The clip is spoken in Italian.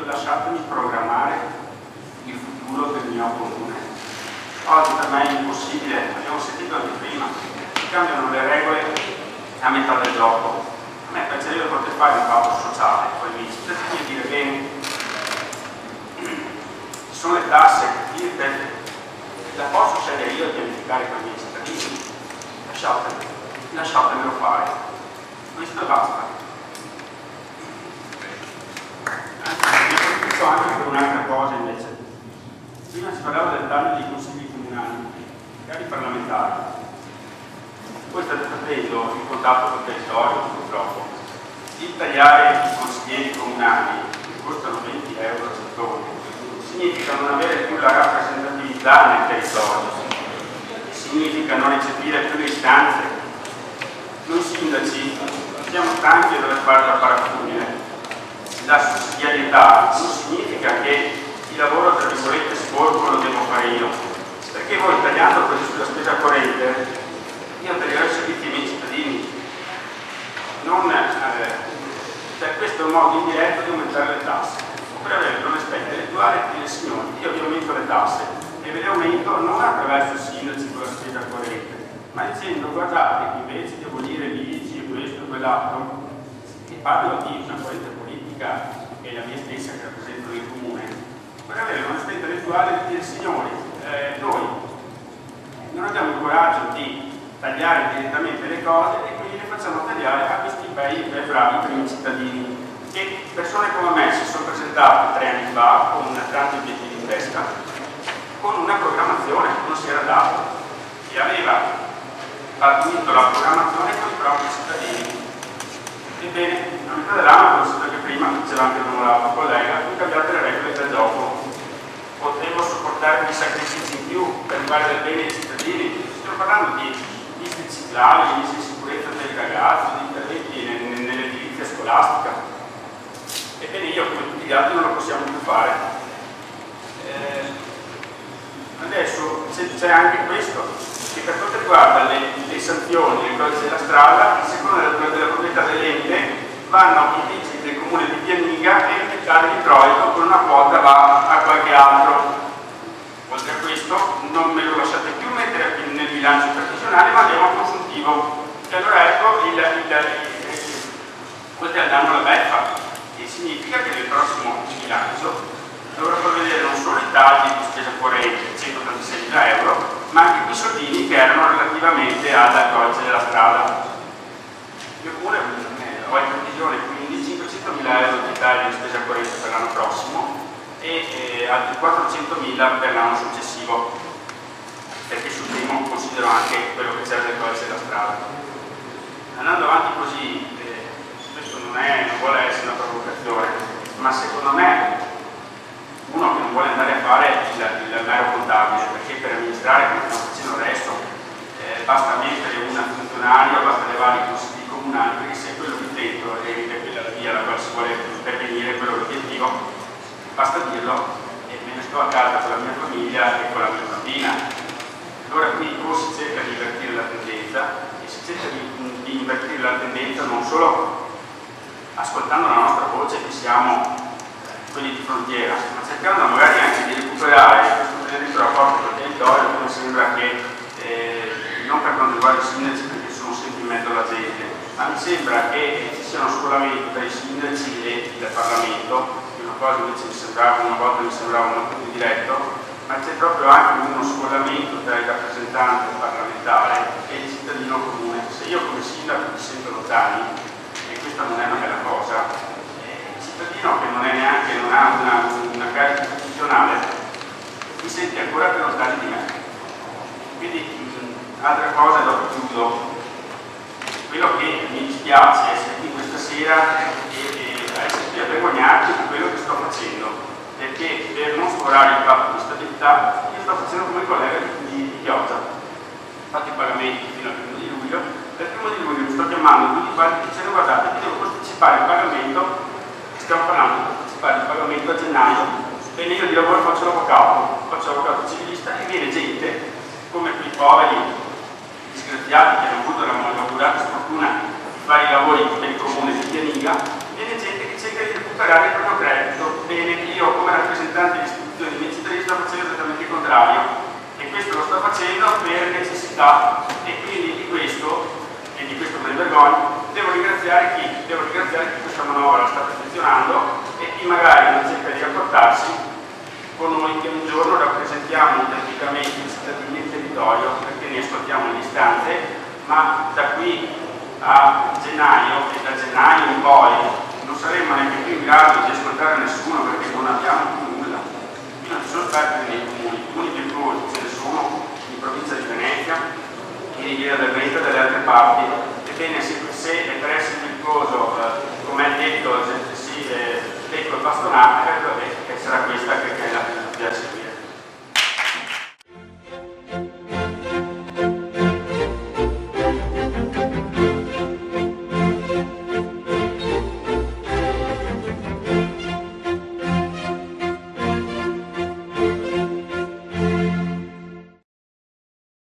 detto lasciatemi programmare il futuro del mio comune. Oggi per me è impossibile, abbiamo sentito anche prima, si cambiano le regole a metà del gioco. A me piacerebbe poter fare un patto sociale con i miei cittadini e dire bene, ci sono le tasse, la posso scegliere io di pianificare con i miei cittadini, lasciatemelo fare, questo e basta. Io anche per un'altra cosa invece. Prima si parlava del taglio dei consigli comunali, magari parlamentari. Poi state facendo il contatto col territorio, purtroppo. Il tagliare i consiglieri comunali, che costano 20 euro a settore, significa non avere più la rappresentatività nel territorio, significa non recepire più le istanze. Noi sindaci siamo stanchi di dover fare la parafulmine. La sussidiarietà non significa che il lavoro tra virgolette sporco lo devo fare io, perché voi tagliando così sulla spesa corrente io taglierò i servizi ai miei cittadini. Questo è un modo indiretto di aumentare le tasse, per avere l'onestà intellettuale di dire signori, io vi aumento le tasse e ve le aumento non attraverso i sindaci con la spesa corrente, ma dicendo guardate che invece di abolire l'ICI e questo e quell'altro, e parlo di una corrente politica che è la mia stessa che rappresento nel comune, per avere l'onestà intellettuale di dire signori, noi non abbiamo il coraggio di tagliare direttamente le cose e quindi le facciamo tagliare a questi bei bravi primi cittadini che persone come me si sono presentate 3 anni fa con tanti obiettivi in testa, con una programmazione che non si era dato e aveva partito la programmazione con i propri cittadini. Ebbene, a metà dell'anno, come ho detto prima, diceva anche l'onorato collega, ho cambiato le regole del gioco. Potevo sopportare dei sacrifici in più per fare del bene ai cittadini. Stiamo parlando di piste ciclabili, di sicurezza dei ragazzi, di interventi nell'edilizia scolastica. Ebbene, io come tutti gli altri non lo possiamo più fare. Adesso c'è anche questo, che per quanto riguarda le sanzioni, le cose della strada, a seconda della proprietà dell'ente, vanno i vigili del comune di Pianiga e il l'introito con una quota va a qualche altro. Oltre a questo, non me lo lasciate più mettere nel bilancio previsionale, ma andiamo a consuntivo. E allora ecco oltre al danno alla beffa, che significa che nel prossimo bilancio dovrà provvedere non solo i tagli di spesa corrente, 186.000 euro, ma anche quei soldini che erano relativamente alla codice della strada. Io pure ho in previsione quindi 500.000 euro di tagli di spesa corrente per l'anno prossimo e altri 400.000 per l'anno successivo, perché sul primo considero anche quello che c'è nel codice della strada. Andando avanti così, questo non vuole essere una provocazione, ma secondo me uno che non vuole andare a fare il mero contabile, perché per amministrare come stiamo facendo adesso basta mettere una funzionaria, basta levare i consigli comunali, perché se quello che dentro è quella la via alla quale si vuole pervenire, quello l'obiettivo, basta dirlo e me ne sto a casa con la mia famiglia e con la mia bambina. Allora qui o si cerca di invertire la tendenza e si cerca di invertire la tendenza non solo ascoltando la nostra voce che siamo quelli di frontiera, ma cercando magari anche di recuperare questo benedetto rapporto con il territorio che mi sembra che non per quanto riguarda i sindaci perché sono sempre in mezzo alla gente, ma mi sembra che ci sia uno scolamento tra i sindaci e il Parlamento, una cosa invece una volta mi sembrava molto più diretto, ma c'è proprio anche uno scolamento tra il rappresentante parlamentare e il cittadino comune. Se io come sindaco mi sento lontani, e questa non è una bella cosa, il cittadino che non ha una carica istituzionale mi sente ancora più lontani di me. Quindi altra cosa, dopo chiudo, quello che mi dispiace è essere qui questa sera e essere qui a vergognarmi di quello che sto facendo, perché per non sforare il patto di stabilità io sto facendo come il collega di Chioggia, fate i pagamenti fino al 1 di luglio, dal 1 di luglio mi sto chiamando tutti quanti dicendo guardate che devo posticipare il pagamento, stiamo parlando di posticipare il pagamento a gennaio, bene io di lavoro faccio l'avvocato civilista e viene gente come quei poveri disgraziati che hanno avuto la sfortuna di fare i lavori per il comune di Pianiga, viene gente che cerca di recuperare il proprio credito, bene, facendo per necessità, e quindi di questo me ne vergogno. Devo ringraziare chi questa manovra la sta perfezionando e chi magari non cerca di rapportarsi con noi, che un giorno rappresentiamo autenticamente i cittadini del territorio, perché ne ascoltiamo le istanze, ma da qui a gennaio e da gennaio in poi non saremmo neanche più in grado di ascoltare nessuno, perché non abbiamo più nulla. Qui non ci sono stati nei comuni virtuosi, ce ne sono in provincia di Venezia, in Riviera del Veneto e dalle altre parti. Ebbene, se è per essere virtuoso, come ha detto, sì, ecco il bastonato, sarà questa che è la